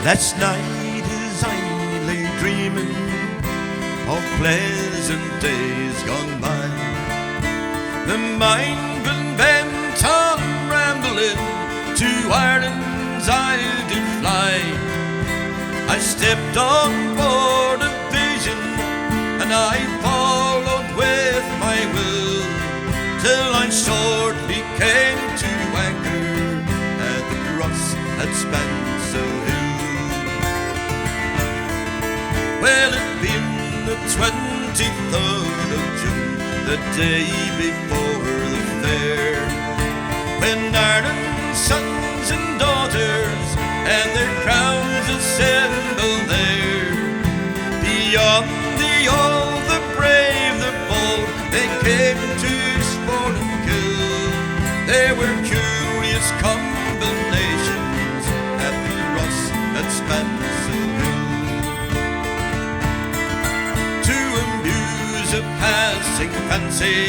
Last night as I lay dreaming of pleasant days gone by, the mind been bent on rambling to Ireland's Isle to fly. I stepped on board a vision and I followed with my will, till I shortly came to Aker at the cross at Spansel Hill. Well, it'd been the 23rd of June, the day before the fair, when Ireland's sons and daughters and their crowns assembled there. Beyond the old, the brave, the bold, they came to sport and kill. There were curious combinations at the cross at Spansel Hill. To amuse a passing fancy,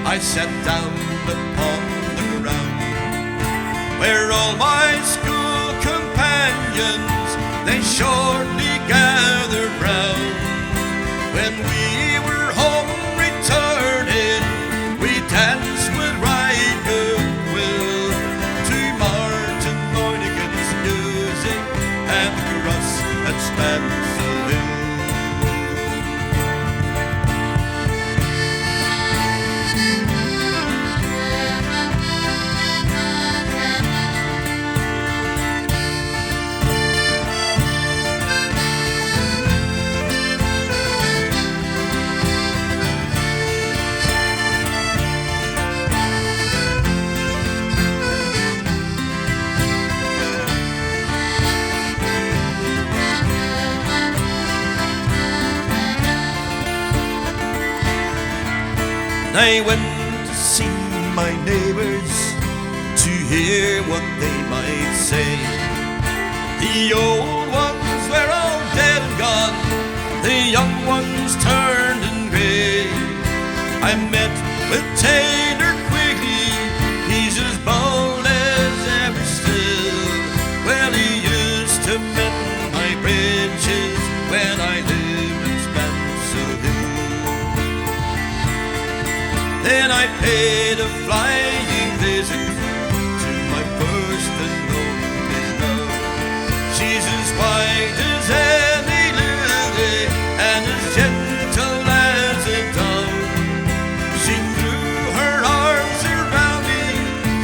I sat down upon the ground, where all my school companions, they shortly gathered round. When we were home returning, we danced with right good will to Martin Moynihan's music at the cross at Spansel Hill. I went to see my neighbors to hear what they might say. The old ones were all dead and gone, the young ones turned and grey. I met with Taylor Quigley, he's as bold as ever still. Well, he used to mend my bridges when I lived in Spansel Hill. Then I paid a flying visit to my first and only love. She's as white as any lily and as gentle as a dove. She threw her arms around me,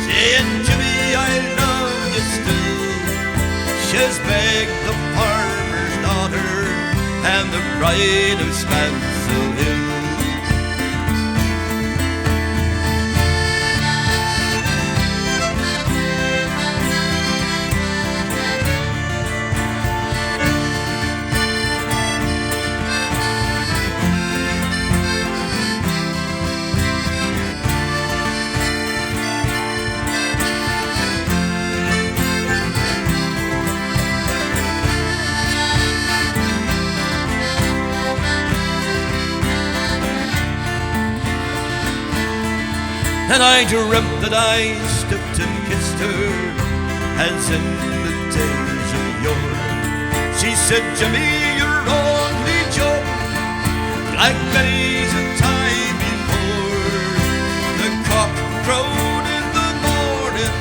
saying, "Jimmy, I love you still." She's begged the farmer's daughter and the bride of Spansel Hill. And I dreamt that I stooped and kissed her, as in the days of yore. She said, "Jimmy, you're only joking, like many's a time before." The cock crowed in the morning,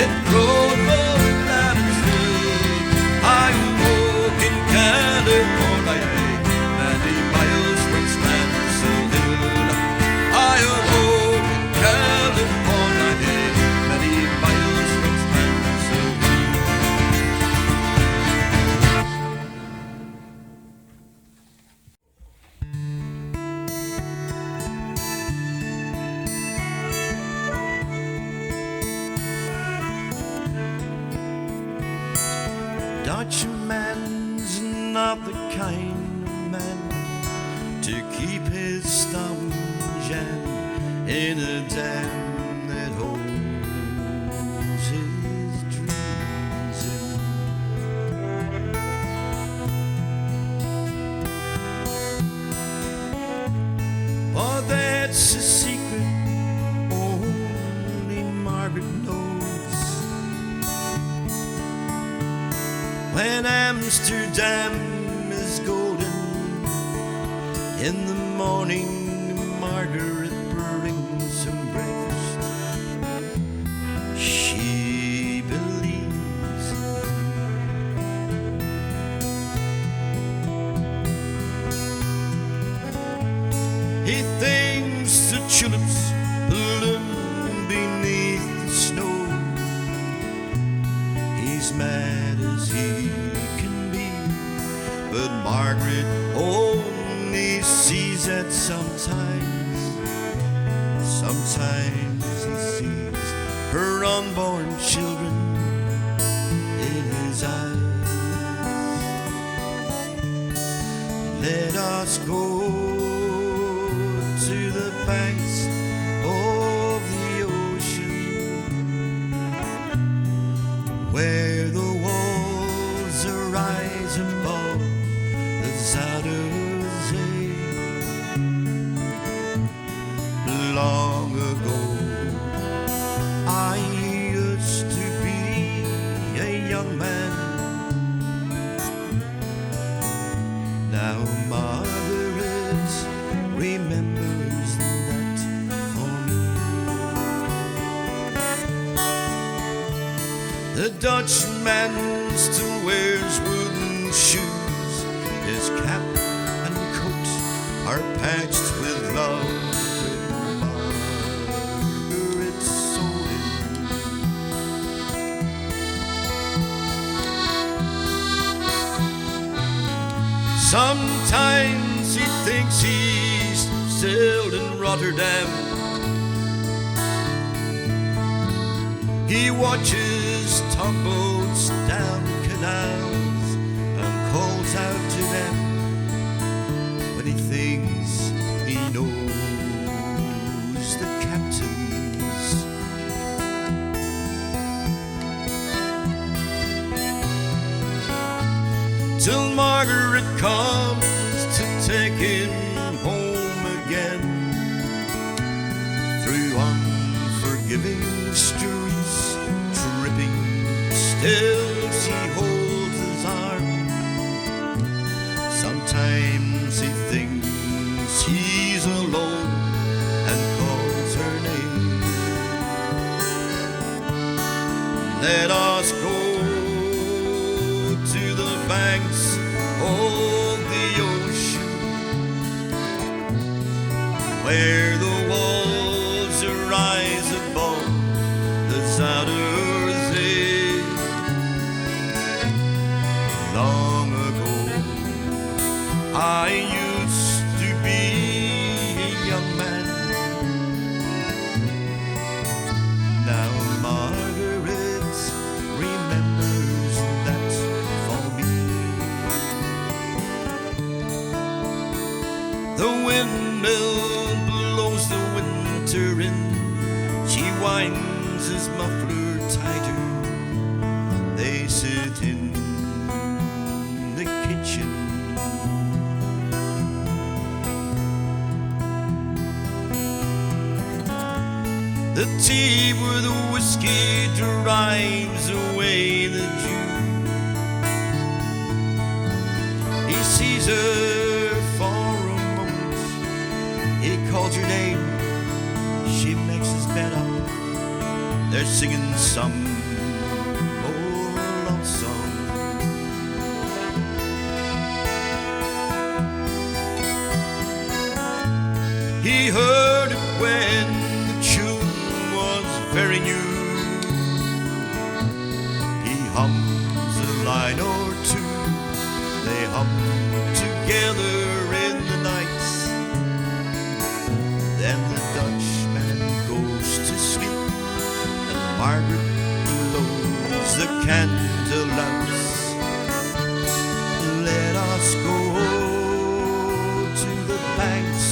it crowed more loud and shrill. I woke in California, many miles from Spansel Hill. I awoke California, many miles from Spansel Hill. Dutchman's not the kind of man to keep his stones in a dam that holds his dreams in. But that's a secret only Margaret knows. when Amsterdam is golden. In the morning, Margaret brings some breakfast. She believes. He thinks the tulips bloom beneath the snow. He's mad as he can be, but Margaret only sees it sometimes. Sometimes he sees her unborn children in his eyes. Let us go to the banks of the ocean, where the walls arise above the Zuider Zee. Long ago, I used to be a young man. Now Margaret remembers that for me. The Dutchman still wears wooden shoes. His cap and coat are patched with love. Margaret sewed him. Sometimes he thinks he's sailed in Rotterdam. He watches tugboats down canals and calls out to them when he thinks he knows the captains. Till Margaret comes to take him home again, through unforgiving streets, tripping, still she holds his arm. Sometimes he thinks he's alone and calls her name. Let us go to the banks of the ocean, where the walls arise above the Zuider Zee. Long ago, I used to be a young man. Now Margaret remembers that for me. The windmill blows the winter in. She winds his muffler tighter. They sit in the kitchen. The tea with the whiskey drives away the Jew. He sees her for a moment. He calls her name. She makes his bed up. They're singing some old love song. He heard it when the tune was very new. He hums a line or two. They hum together in the night. Then the Dutchman goes to sleep, and Margaret blows the candle out. Let us go to the banks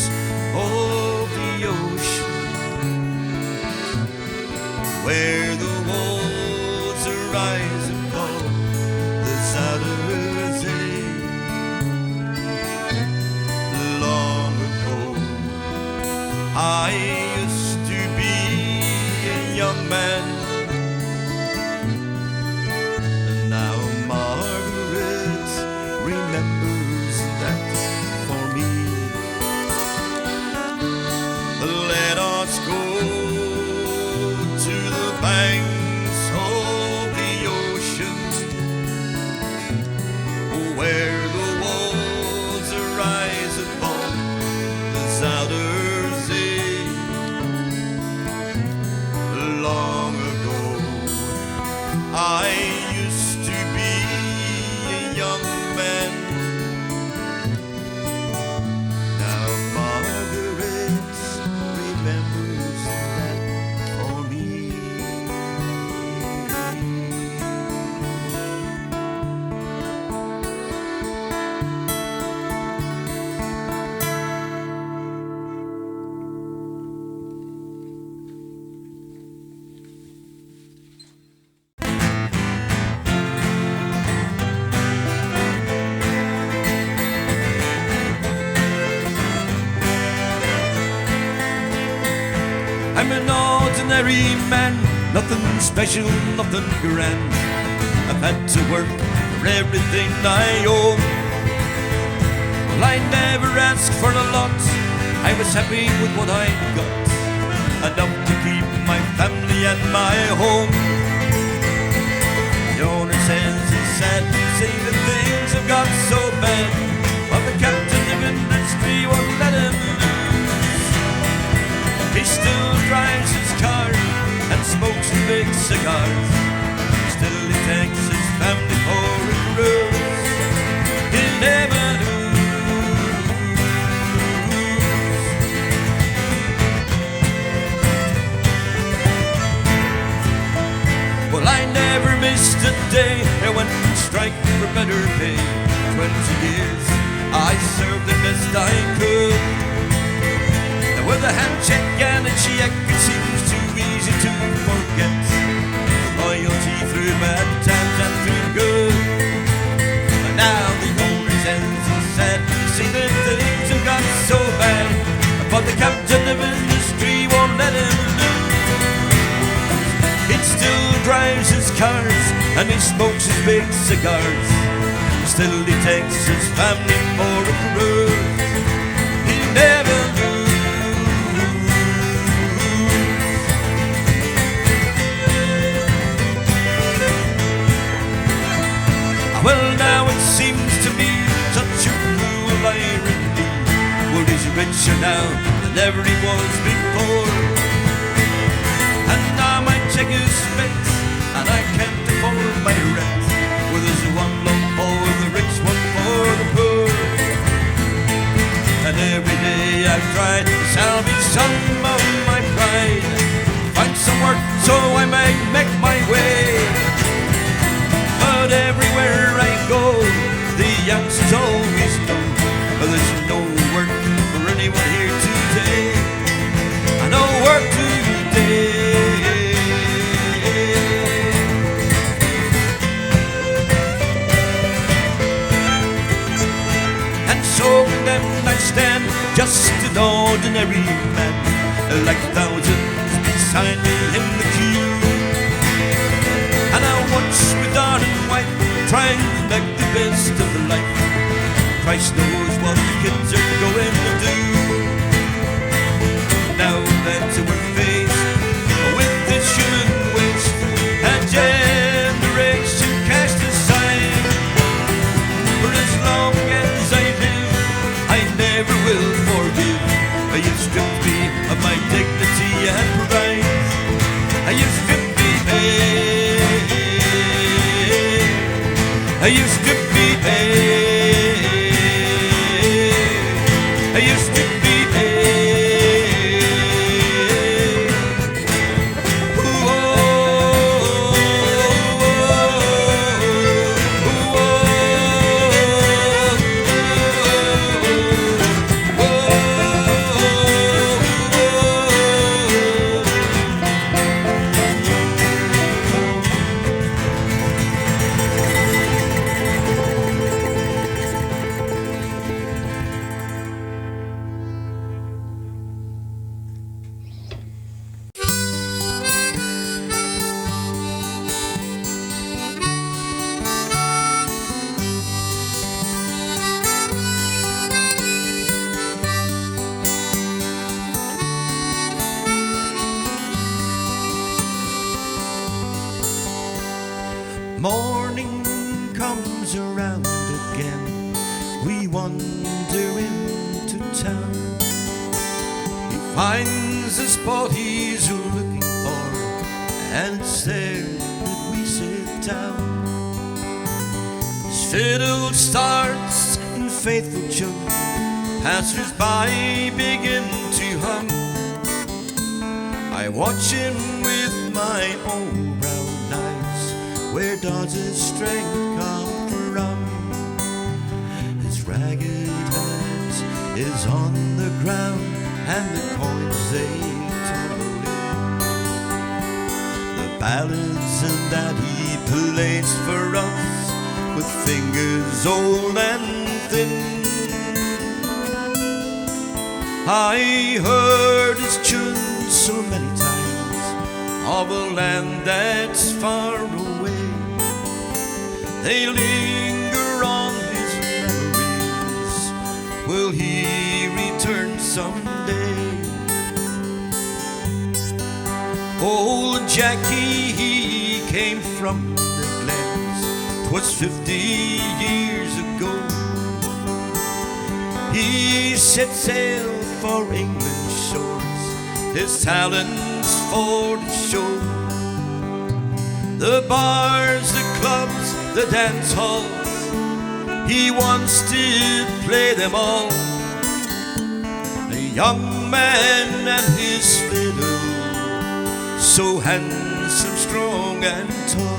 of the ocean, where the walls arise above the Zuider Zee. Long ago, I used to be a young man, and now Margaret ordinary man, nothing special, nothing grand. I've had to work for everything I own. Well, I never asked for a lot, I was happy with what I got, enough to keep my family and my home. The owner says it's sad to see that things have got so bad, but the captain of industry won't let him lose. He still drives his car and smokes his big cigars. Still he takes his family for a cruise. He'll never lose. Well, I never missed a day. I went on strike for better pay. 20 years I served the best I could. Now with a handshake and a check, it seems too easy to forget. Loyalty through bad times and through good. But now the owner says it's sad to see that things have got so bad, but the captain of industry won't let him lose. He still drives his cars and he smokes his big cigars. Still he takes his family for a cruise. He'll never lose. Well, now it seems to me such a cruel irony. Well, he's richer now than ever he was before, and now my check is spent and I can't afford my rent. Well, there's one lump for the rich, one for the poor, and every day I've tried to salvage some of my pride, find some work so I may make my way. But everywhere I go, the answer's always no. There's no work for anyone here today. No work today. And so then I stand, just an ordinary man, like thousands beside me in the queue. And I watch my darling wife trying to make the best of the life. Christ knows what the kids are going to do. Now that we're faced with this human waste, a generation cast aside. For as long as I live, I never will forgive. You've stripped me of my dignity and pride. You've stripped me bare. You stripped me bare. You stripped me bare. Ooh, oh, morning comes around again, we wander into town. He finds the spot he's looking for, and it's there that we sit down. His fiddle starts in faithful tune, passers-by begin to hum. I watch him with my own brown eyes. Where does his strength come from? His ragged hands is on the ground, and the coins they tumble in. The ballads that he plays for us, with fingers old and thin. I heard his tune so many times, of a land that's far away. They linger on his memories. Will he return someday? Old Jackie, he came from the glens. 'Twas 50 years ago. He set sail for England's shores, his talents for to show. The bars, the clubs, the dance halls, he once did play them all. A young man and his fiddle, so handsome, strong and tall.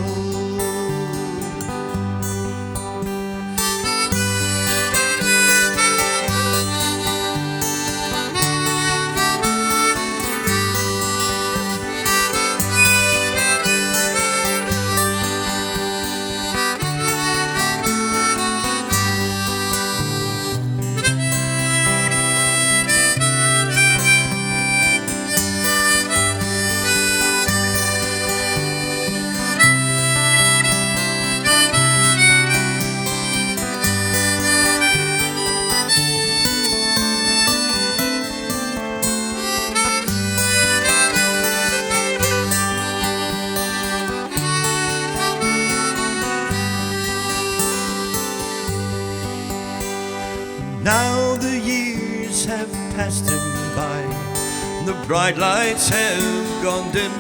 Now the years have passed him by, the bright lights have gone dim.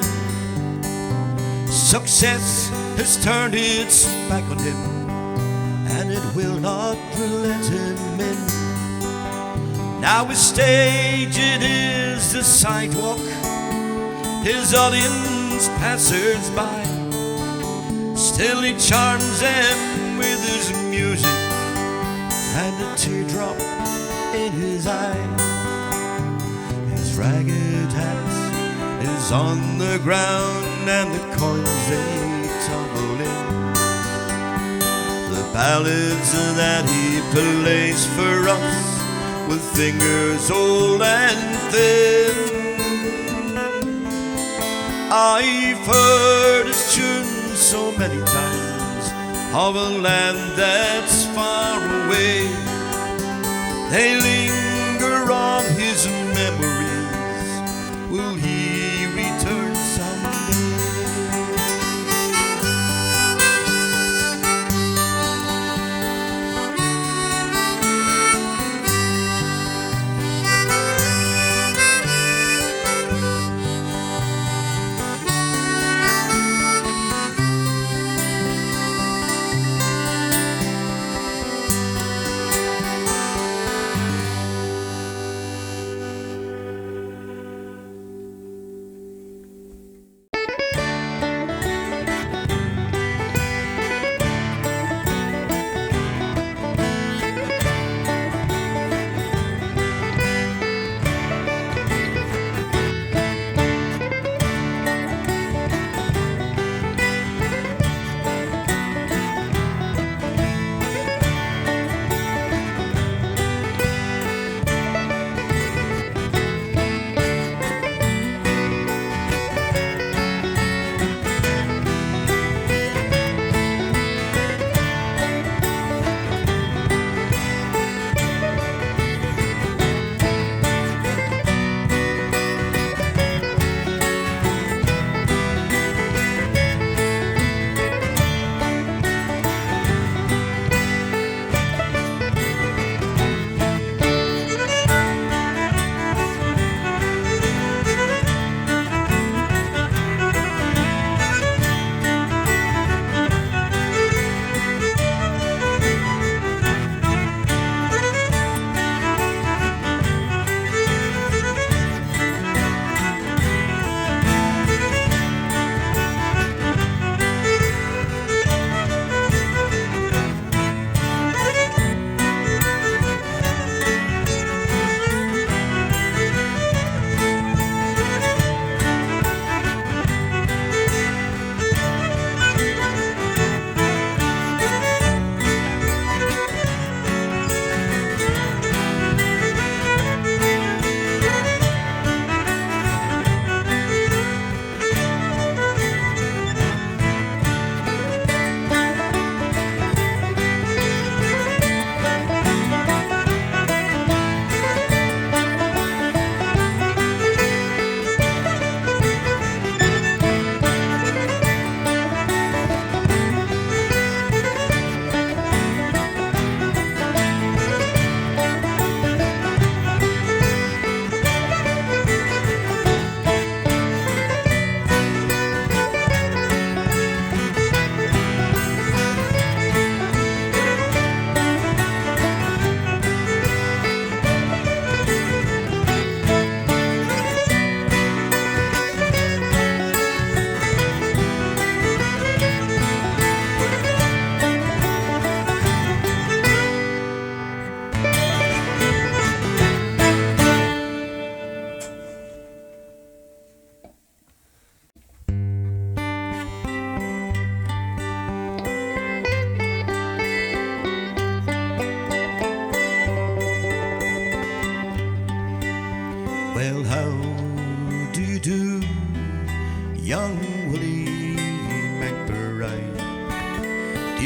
Success has turned its back on him, and it will not let him in. Now his stage, it is the sidewalk, his audience passers by. Still he charms them with his music, and a teardrop in his eye. His ragged hat is on the ground, and the coins they tumble in. The ballads that he plays for us, with fingers old and thin. I've heard his tunes so many times, of a land that's far away. They linger on his memories. Will he return someday?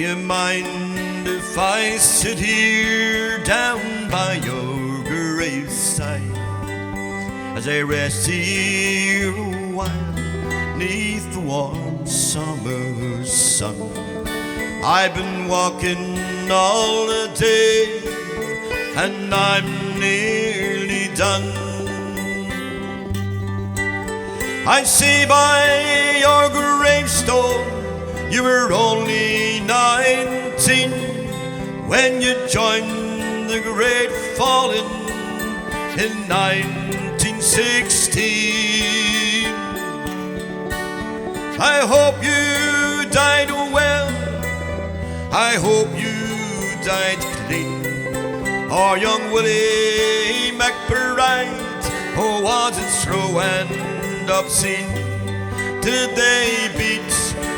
you mind if I sit here down by your graveside as I rest here a while neath the warm summer sun? I've been walking all the day and I'm nearly done. I see by your gravestone you were only 19 when you joined the great fallen in 1916. I hope you died well, I hope you died clean. Or young Willie McBride, oh, was it slow and obscene? Did they beat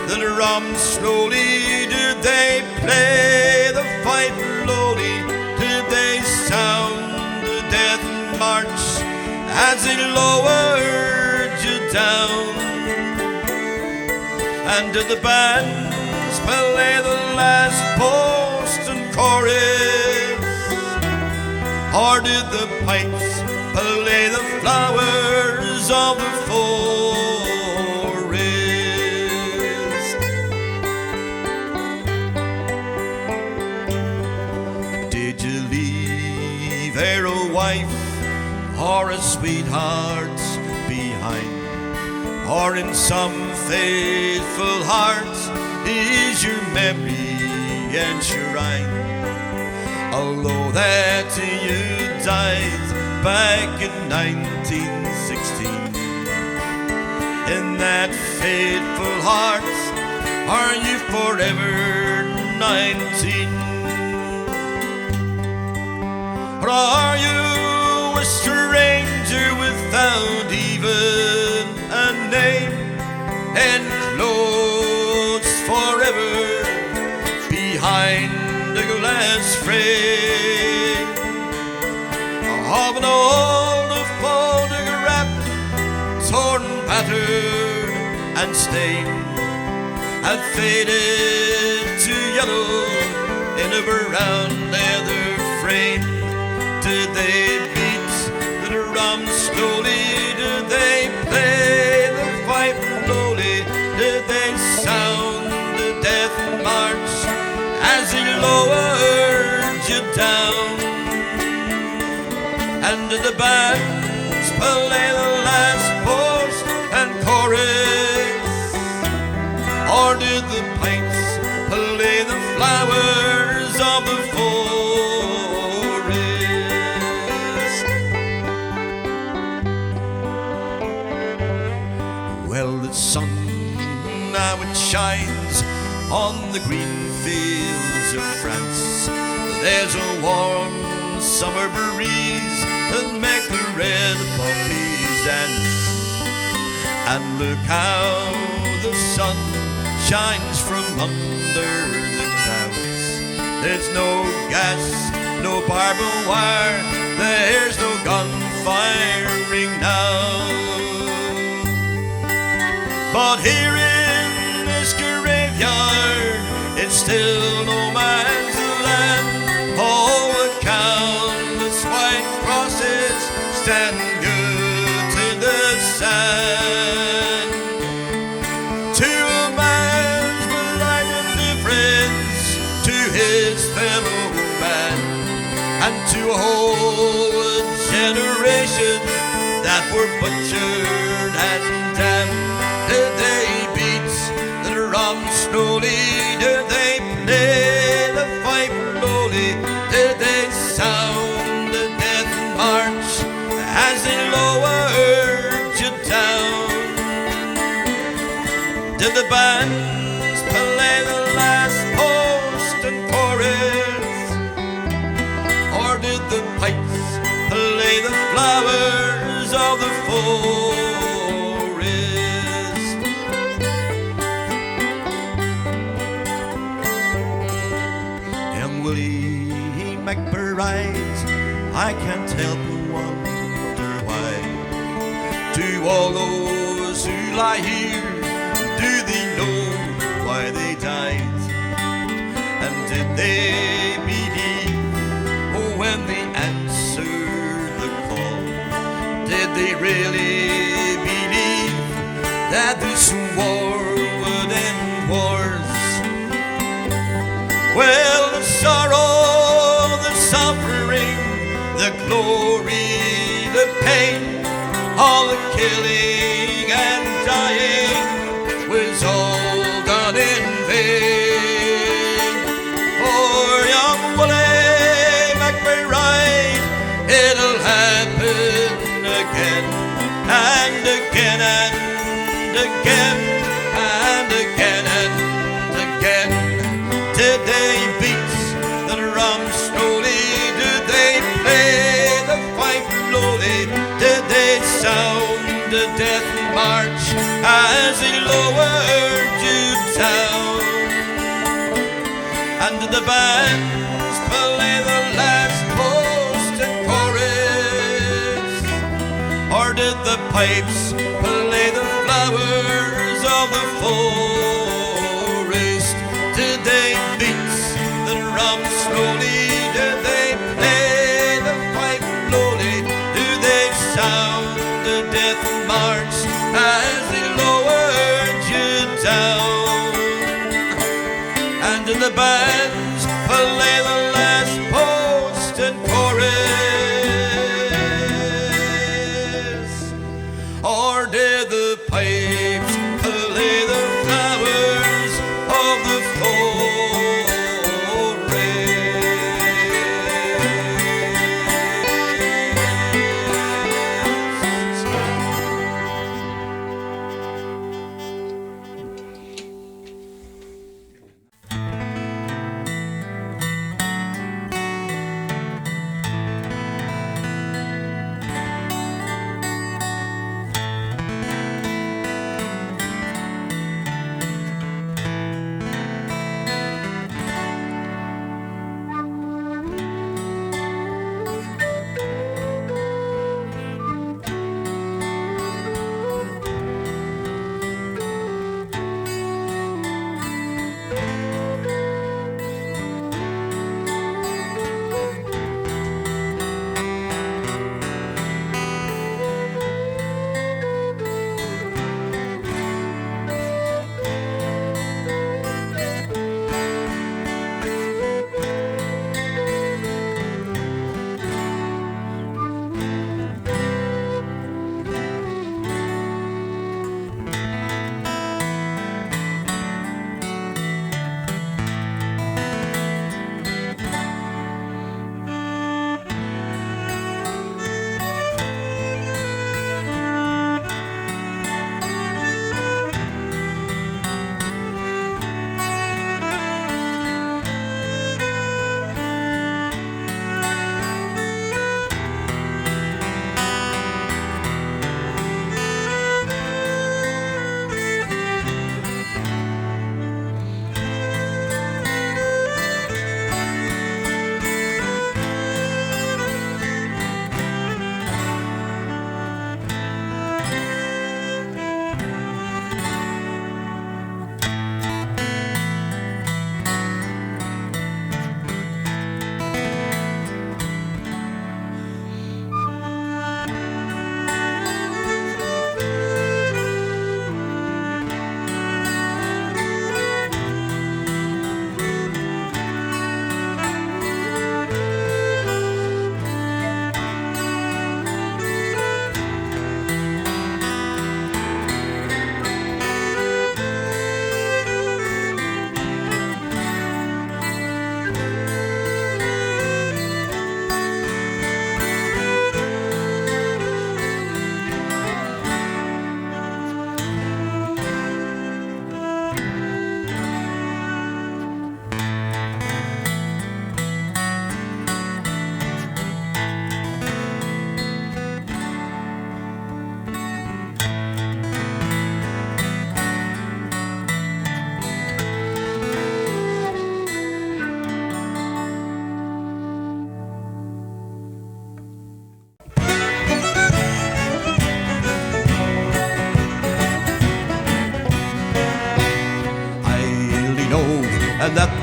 the drum slowly? Did they play the fife lowly? Did they sound the death march as they lowered you down? And did the bands play the last post and chorus? Or did the pipes play the flowers of the forest? Did you leave her a wife or a sweetheart behind? Or in some faithful heart is your memory enshrined? Although that you died back in 1916, in that faithful heart are you forever 19? Or are you a stranger without even a name, enclosed forever behind the glass frame of an old photograph, torn, battered, and stained, and faded to yellow in a brown leather frame? Did they beat the drum slowly? Did they play the fife lowly? Did they sound the death march as he lowered you down? And did the bands play the last post and chorus? Or did the pipes play the flowers of the forest? Well, the sun now it shines on the green fields of France. There's a warm summer breeze that make the red poppies dance. And look how the sun shines from under the clouds. There's no gas, no barbed wire, there's no gun firing now. But here in this graveyard, it's still no man's land. All the countless white crosses stand good in the sand. To a man's blind indifference to his fellow man, and to a whole generation that were butchered and damned. Did they beat the drum slowly? Did they play the fife lowly? Did they sound the death march as they lowered you down? Did the bands play the last post and chorus? Or did the pipes play the flowers of the forest? Willie McBride, I can't help but wonder why. To all those who lie here, do they know why they died? did they believe when they answered the call? Did they really believe that this war would end wars? Well, the sorrow, the suffering, the glory, the pain, all the killing and dying was all done in vain. For young Willie McBride, it'll happen again and again and again and again and again. Did they beat the drum slowly? Did they play the fife slowly? Did they sound the death march as they lowered you down? And did the bands play the last post and chorus? Or did the pipes play the flowers of the forest? Did they beat the drum slowly? Did they play the fife slowly? Do they sound the death march as they lowered you down? And did the bands play the last post and chorus? Or did the pipes play the flowers of the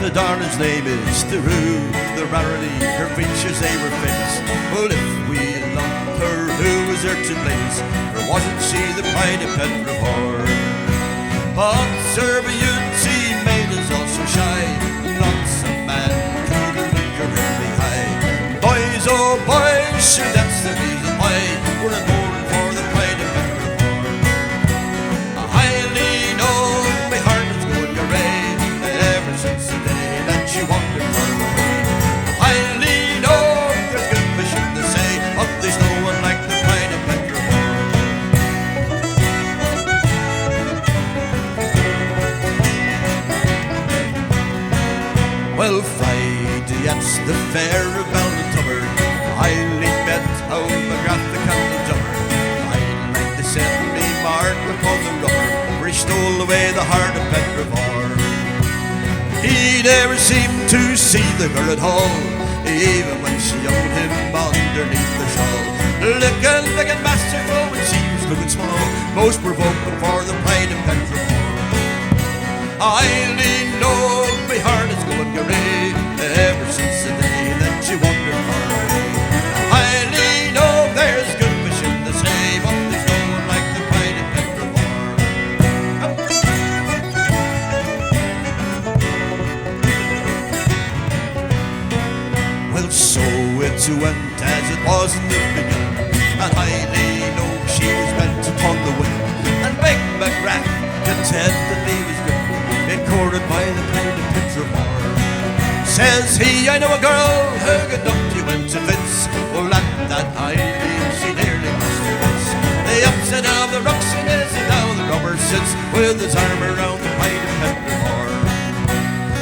the darling's name is the Roo. The rarity, her features, they were famous. Well, if we loved her, who was there to please? Or wasn't she the pride of Petrivore? But Sir beauty made us all so shy. Lots of men couldn't look her really high. Boys, oh boys, sure that's the reason why we're a mourning for the pride of Petrivore. I highly know my heart is going away ever since the day that she wandered far away. I highly know there's good fishing to say, but there's no one like the pride of Petrivore. Well, Friday at the fair of Ballintover, I met out McGrath the Captain Jumper. I'd like to send me mark upon the rubber, where he stole away the heart of Petrivore. He never seemed to see the girl at all, even when she owned him underneath the shawl. Looking masterful when she was looking small, most provoking for the pride of Petrivore. I only know my heart is going gray ever since the day that she wandered far away. I only know there's good fishing to say, but there's no one like the pride of Petrivore. Well, so it went as it was in the beginning, and I only know she was bent upon the win. And Big McGrath contentedly was good, been courted by the pride of Petrivore. Says he, I know a girl who could knock you into fits. Well, at that island she nearly lost her wits. The upset of the rocks and now the rubber sits with his arm around the pride of Petrivore.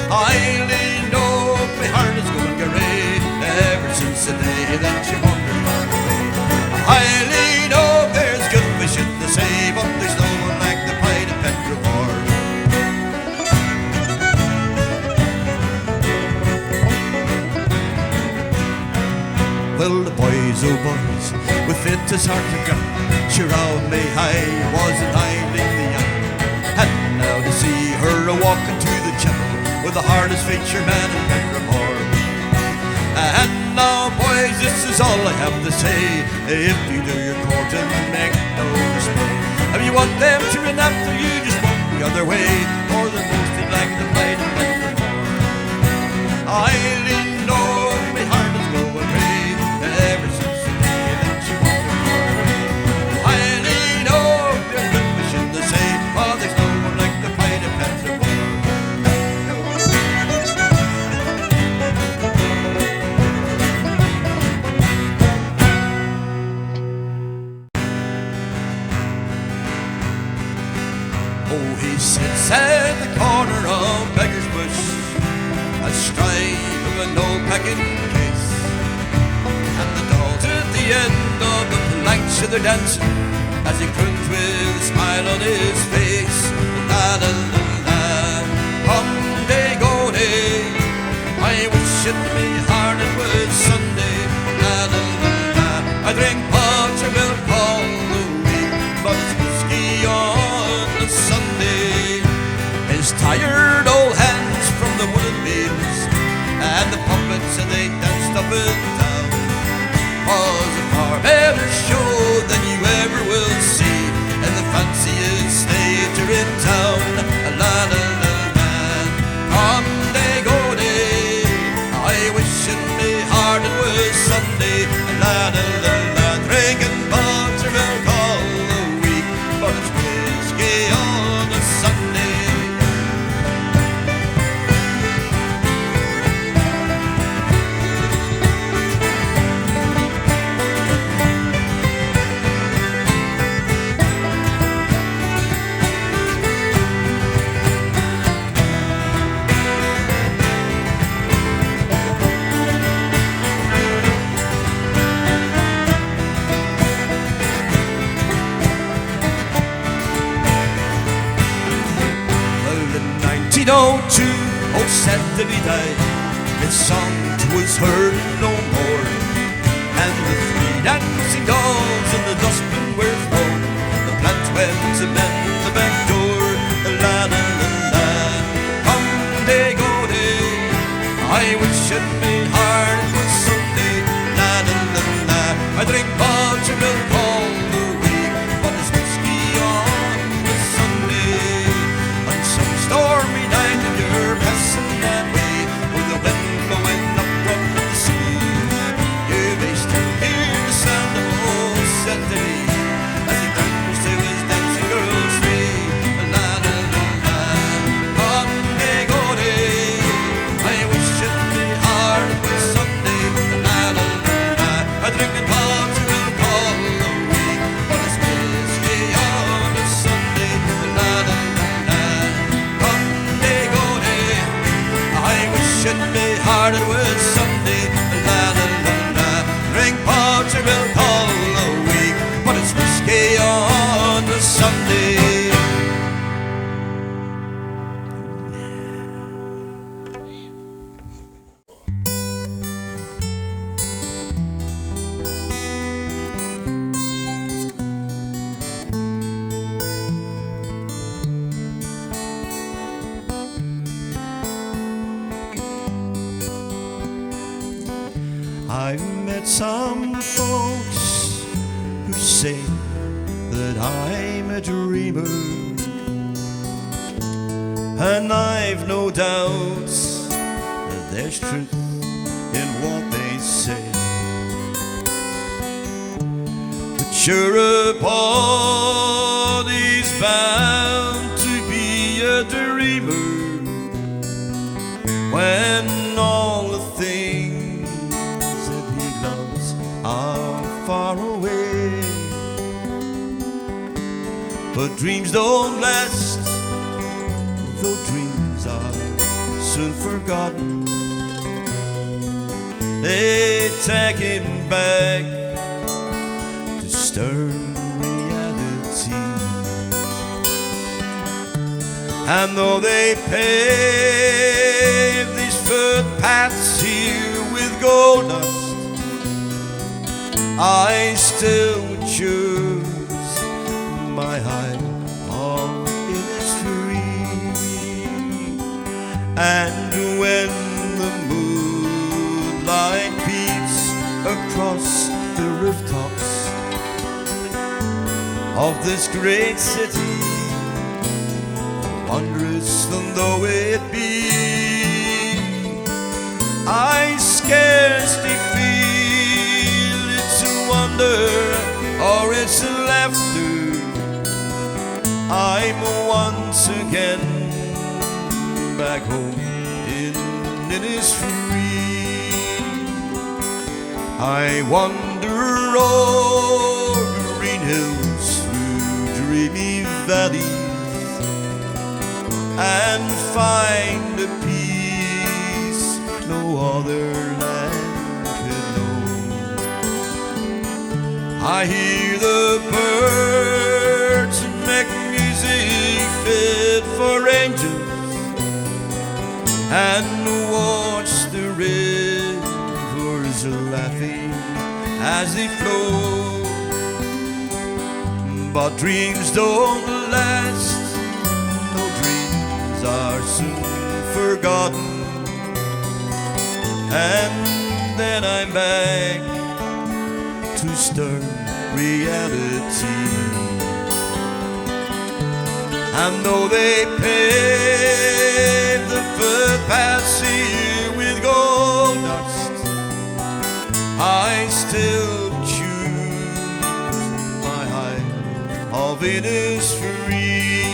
I only know my heart is going gray ever since the day that she wandered far away. I only know there's good fishing to say, but there's no one like the pride of Petrivore. Well, the boys, oh boys, with it as hard to gun, sure how may I wasn't hiding the young. And now to see her a-walking to the chapel with the hardest featured man in Petrivore. And now, boys, this is all I have to say. If you do your courting, make no display. If you want them to run after you, just walk the other way, or the most in like the pride of Petrivore. I only know my heart is going away ever since the day that she wandered far away. I only know there's good fishing to say, oh, there's no one like the pride of Petrivore. Oh, he sits at the corner of Beggar's Bush, astride of an old packing case, and the dolls at the end of the planks they're dancing as he croons with a smile on his face. La la la la, come day go day, I wish it me hard it was Sunday. La la la la, I drink porter milk all the week, but it's whiskey on a Sunday. His tired old hands from the wooden beams and the puppets and they danced up and down was a far better show than you ever will see in the fanciest theatre in town. La la la la, come day go day, I wish in me heart it was Sunday. La la la la, drinking butter milk all the week, but it's whiskey on a Sunday. Old said to be died, his song was heard no more, and the three dancing dolls in the dustbin were thrown. The plant went to mend the back door. La la la la, come day go day, I wish it me hard it was Sunday. La la la la. I drink Portugal all the week, but it's whiskey on the Sunday. On some stormy night if you're passing that way, with the wind blowing up from the sea, you may still hear the sound of old Saturday as he turns to his dancing girls free. La la la la. On they go day. I wish it me hard it was Sunday. La la la la. I drink and Portugal all the week, but it's whiskey on a Sunday. La la la la. On they go day. I wish it me hard it was Sunday. La la la la. Drink Portugal all the week, but it's whiskey on a Sunday. I've met some folks who say that I'm a dreamer, and I've no doubts that there's truth in what they say. But sure, a body's bound to be a dreamer when all the things that he loves are far away. But dreams don't last, though dreams are soon forgotten. They take him back to stern reality. And though they pave these footpaths here with gold dust, I still would choose my hide of Innisfree. And when the moonlight peeps across the rooftops of this great city, wondrous though it be, I scarcely feel it's a wonder or it's a laughter. I'm once again back home in Innisfree. I wander over green hills, through dreamy valleys, and find a peace no other land could know. I hear the birds make music fit for angels, and watch the rivers laughing as they flow. But dreams don't last, no dreams are soon forgotten. And then I'm back to stern reality. And though they pave the footpaths here with gold dust, I still choose my hide of Innisfree.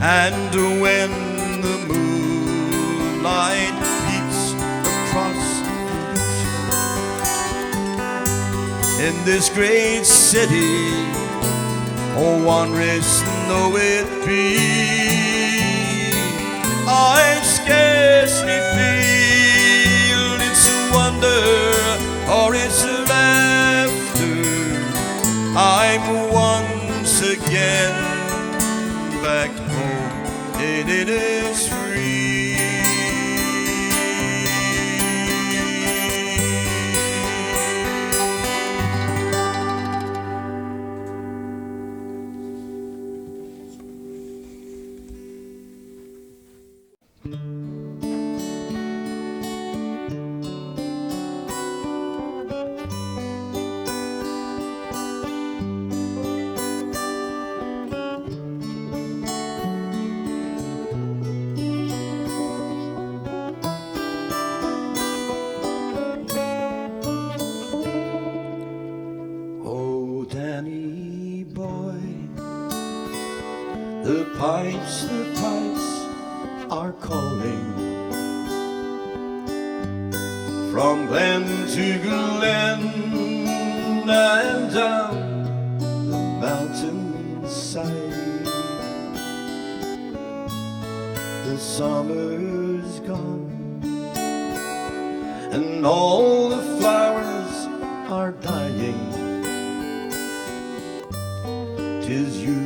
And when the moonlight peeps across the ocean in this great city, oh, wondrous though it be, I scarcely feel it's wonder or it's laughter. I'm once again back home and it is free. The pipes are calling from glen to glen and down the mountainside. The summer's gone and all the flowers are dying. 'Tis you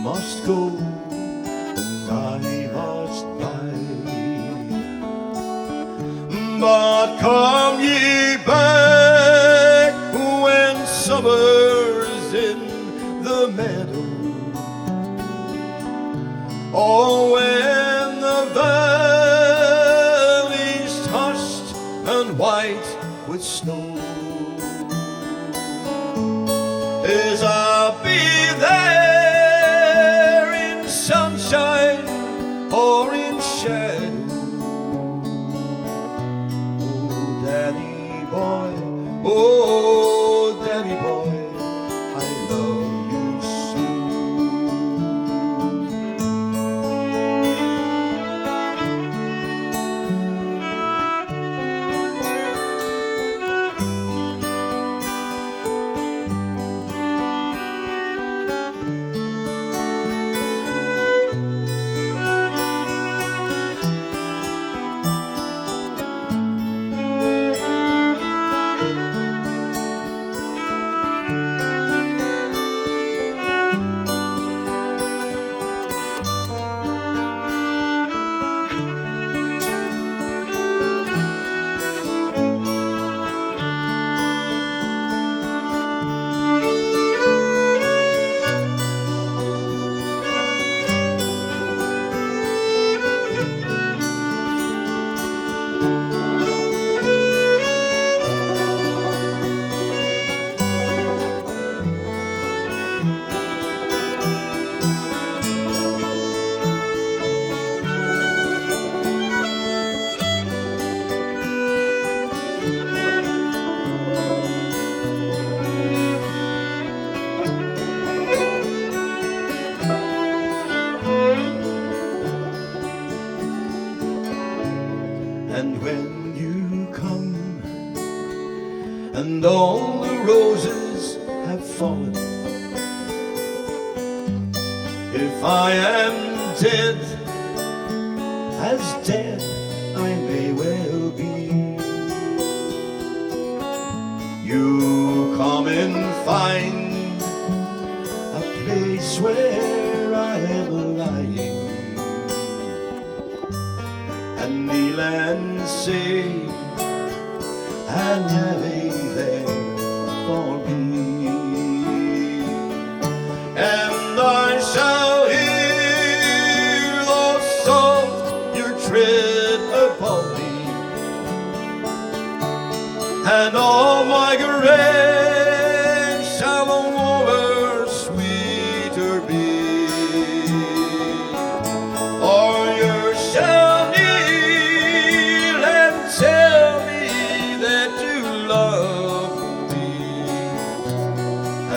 must go and I must buy. But come ye back when summer's in the meadow, or when the valley's hushed and white with snow. As I'll be there in sunshine or in shadow. Oh, Daddy boy, oh, Daddy boy, I love you so. And when you come and all the roses have fallen, if I am dead, as dead I may well be, you come and find a place where I am lying, and kneel and say, and lay there for me, and I shall hear the soft your tread upon me, and all my grace shall a warmer, sweeter be, or you shall kneel and tell me that you love me,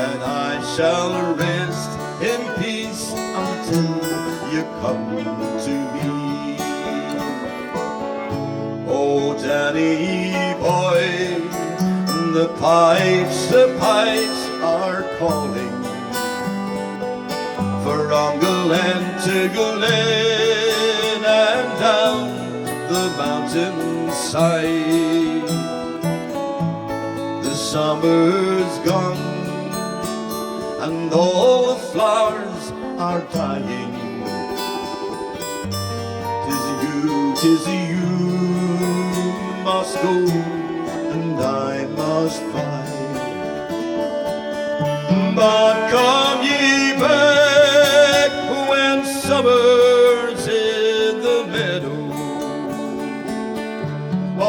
and I shall rest in peace until you come to me. Oh, Danny boy, the pipes are calling from Glen to Glen and down the mountainside. The summer's gone and all the flowers are dying. 'Tis you must go and I must bide. But come ye back when summer's in the meadow,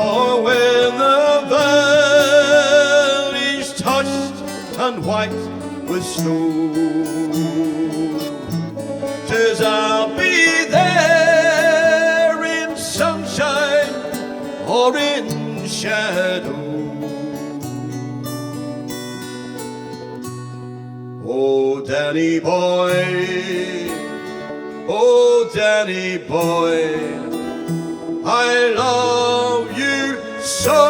or when the valley's touched and white with snow. 'Tis I'll be there in sunshine or in shadow. Oh, Danny boy, oh, Danny boy, I love you so.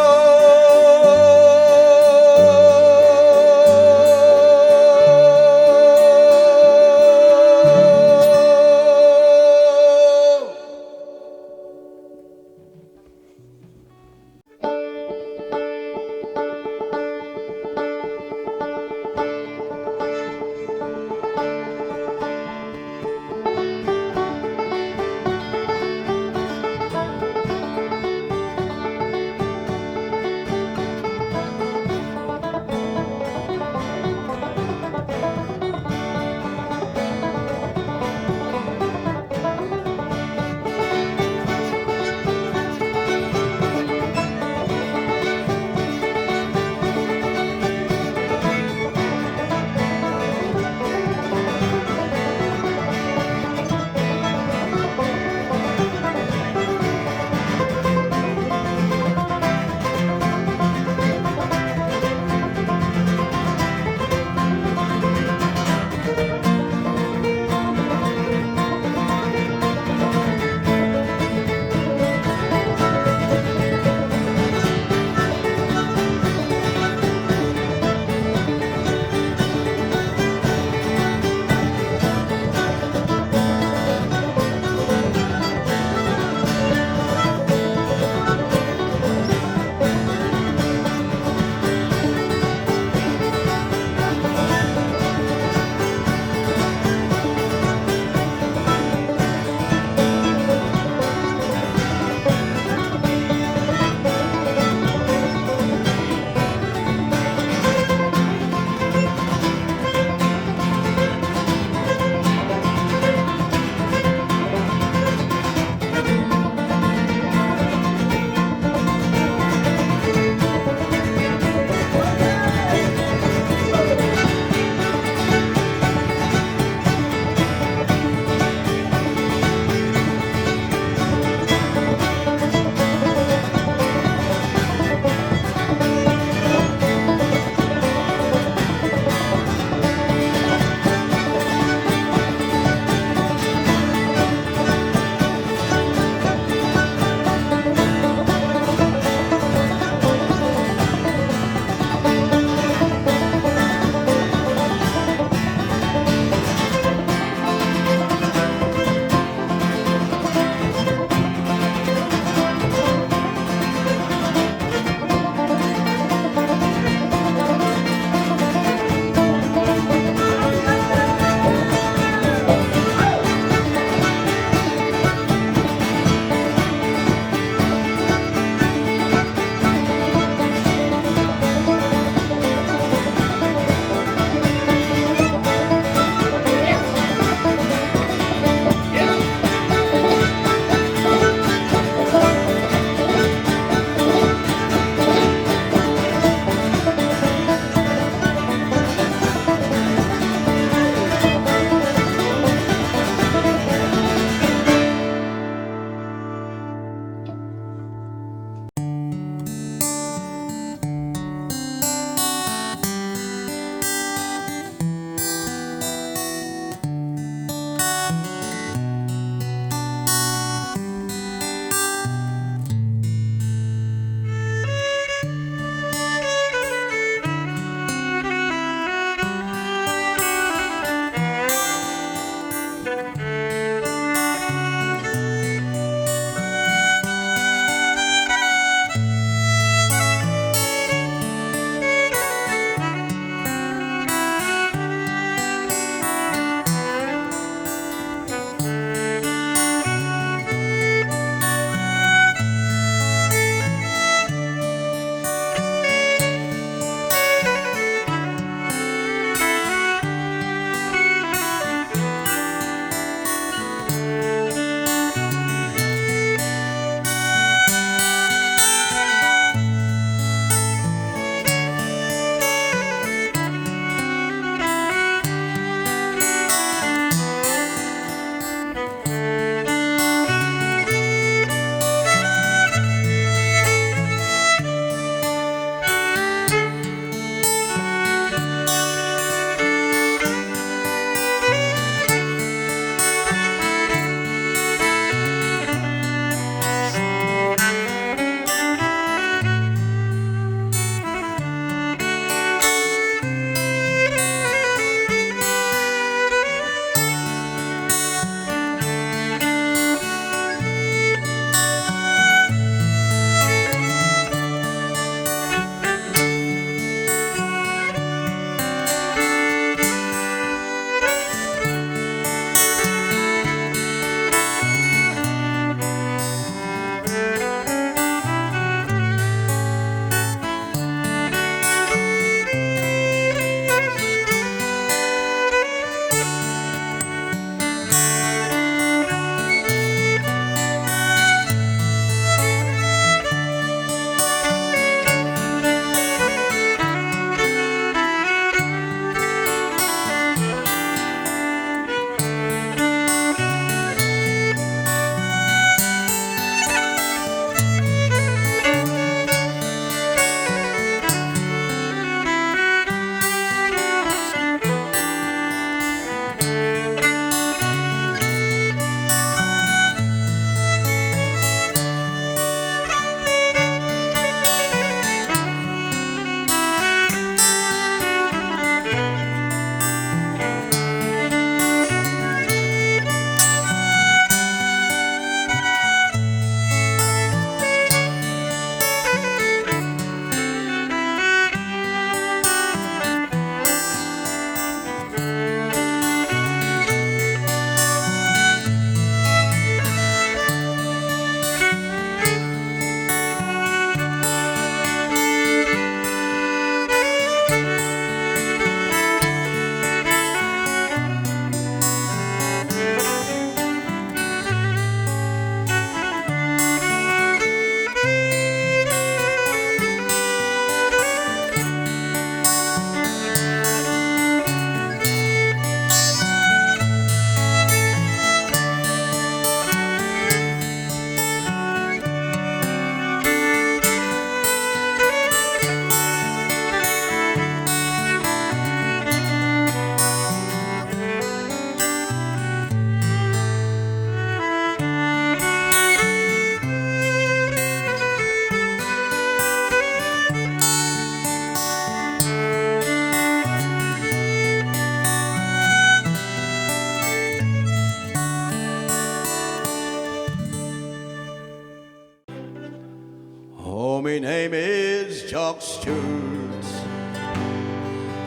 name is Jock Stewart.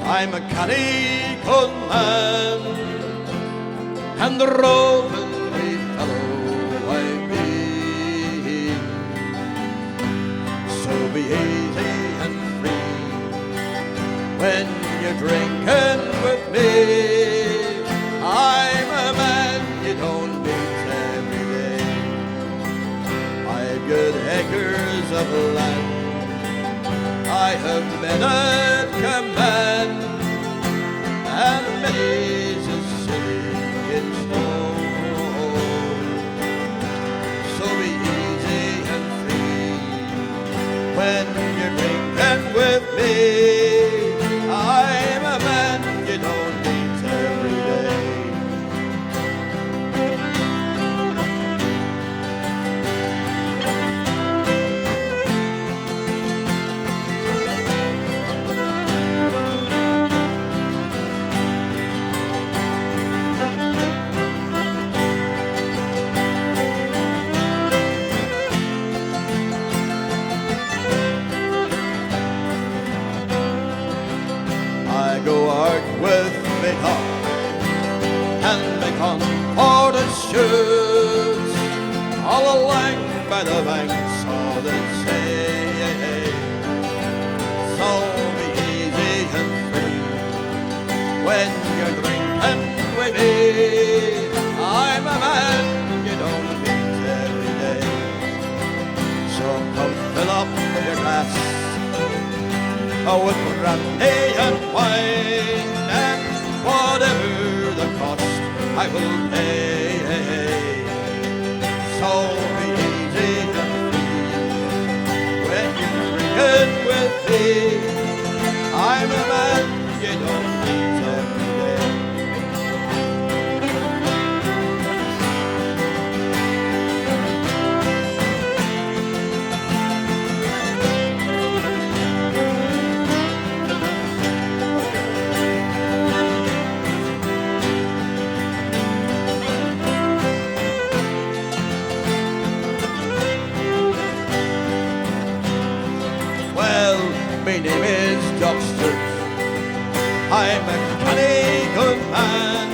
I'm a canny good man, and the roving wee fellow I be. So be easy and free when you're drinking with me. I'm a man you don't meet every day. I've good acres of land, I have men at command, and many's a city in store. So be easy and free when you're drinking with me. I'm a man you don't meet every day. I go out with me top and me comforted shoes, all along by the banks of the sea. So be easy and free when you're drinking with me. I'm a man you don't meet every day. So come fill up your glass with brandy and wine, and whatever the cost I will pay. So be easy and free when you're drinking with me. I'm a man you don't meet every day. My name is Jock Stewart. I'm a canny good man,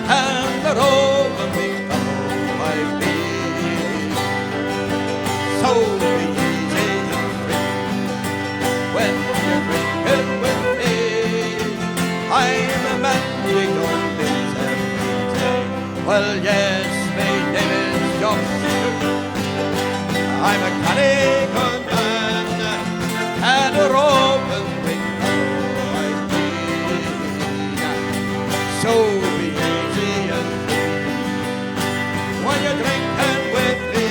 and a roving wee fellow I be. So be easy and free when you're drinking with me. I'm a man you don't meet every day. Well, yes, my name is Jock Stewart. I'm a canny good man, and a roving wee fellow I be. So be easy and free when you're drinking with me.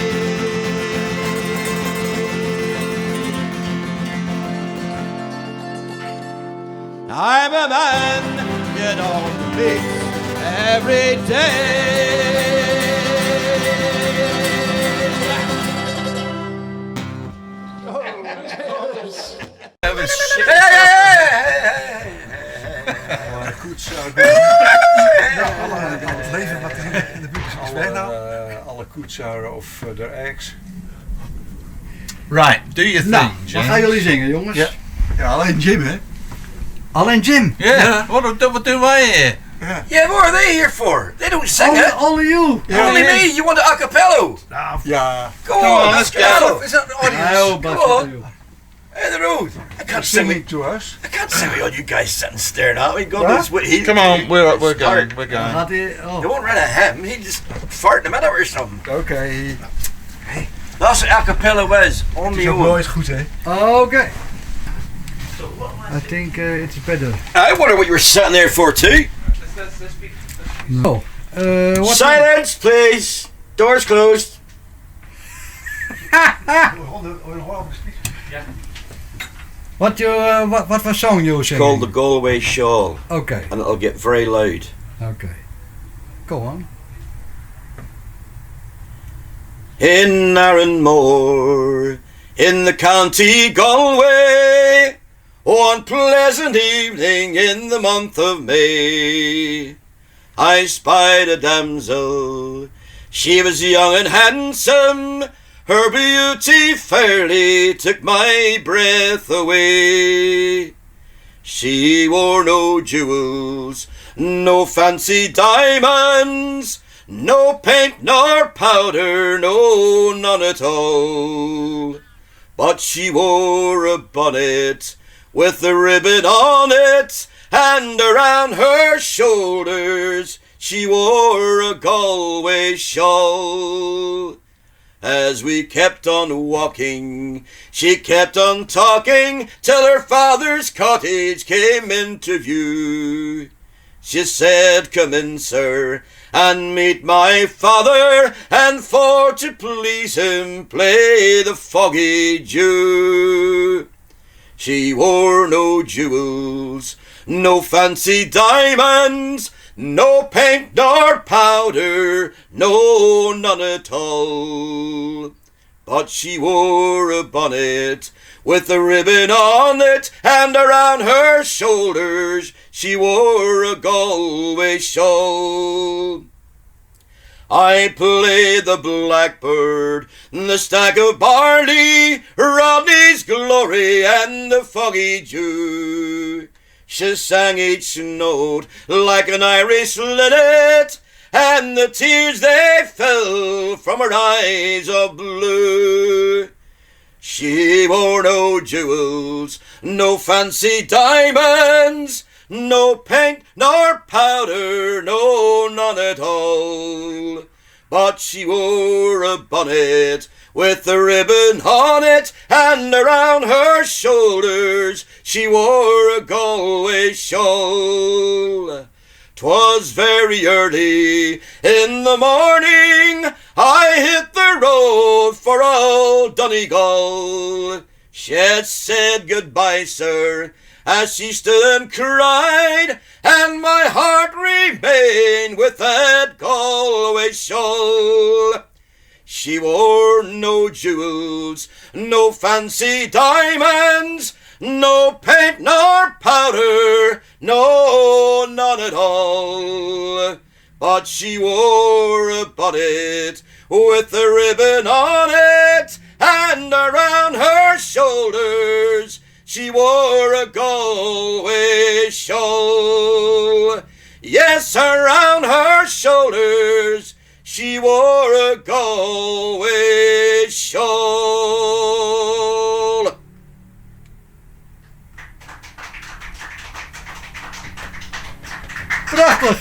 I'm a man you don't meet every day. Alle koetszouden. Het leven wat in de buurt is weg nou. Alle koetszouden of their eggs. Right, do your thing, Nou, James. wat gaan jullie zingen, jongens? Ja. Ja, alleen Jim, hè? Alleen Jim? Yeah, what do I hear? Yeah, what are they here for? They don't sing it. Only you. Yeah. Only me. You want the acapella? Nou, ja. Go on, let's go. Is that the audience? Heel Go Bas, on. Hey, the road. I can't sing Singing it. to us. I can't sing it. All you guys sitting staring at me. God Huh? knows what he. Come on, we're going, Start. we're going. Gaat hij... They Oh. won't rid of him. He just farted in a minute or something. Oké. That's what acapella was. On Het me is ook own. nooit goed, hè? Okay. I think it's better. I wonder what you were sitting there for too. No. What? Silence, please. Doors closed. What was song you singing? Called the Galway Shawl, Okay. and it'll get very loud. Okay. Go on. In Arranmore, in the county Galway, one pleasant evening in the month of May, I spied a damsel. She was young and handsome, Her beauty fairly took my breath away. She wore no jewels, no fancy diamonds, no paint nor powder, no, none at all. But she wore a bonnet with a ribbon on it, and around her shoulders she wore a Galway shawl. As we kept on walking, she kept on talking, till her father's cottage came into view. She said, "Come in, sir, and meet my father, and for to please him play the foggy Jew." She wore no jewels, no fancy diamonds, no paint nor powder, no, none at all. But she wore a bonnet with a ribbon on it, and around her shoulders she wore a Galway shawl. I played the blackbird, the stack of barley, Rodney's glory, and the foggy Jew. She sang each note like an Irish linnet, and the tears they fell from her eyes of blue. She wore no jewels, no fancy diamonds, no paint nor powder, no, none at all. But she wore a bonnet with a ribbon on it, and around her shoulders she wore a Galway shawl. 'Twas very early in the morning, I hit the road for old Donegal. She had said goodbye, sir, as she stood and cried, and my heart remained with that Galway shawl. She wore no jewels, no fancy diamonds, no paint nor powder, no, none at all. But she wore a bonnet with a ribbon on it, and around her shoulders she wore a Galway shawl. Yes, around her shoulders she wore a Galway shawl. Prachtig!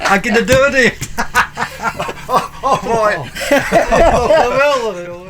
Had je de deur dicht? Oh, mooi. Geweldig, jongen.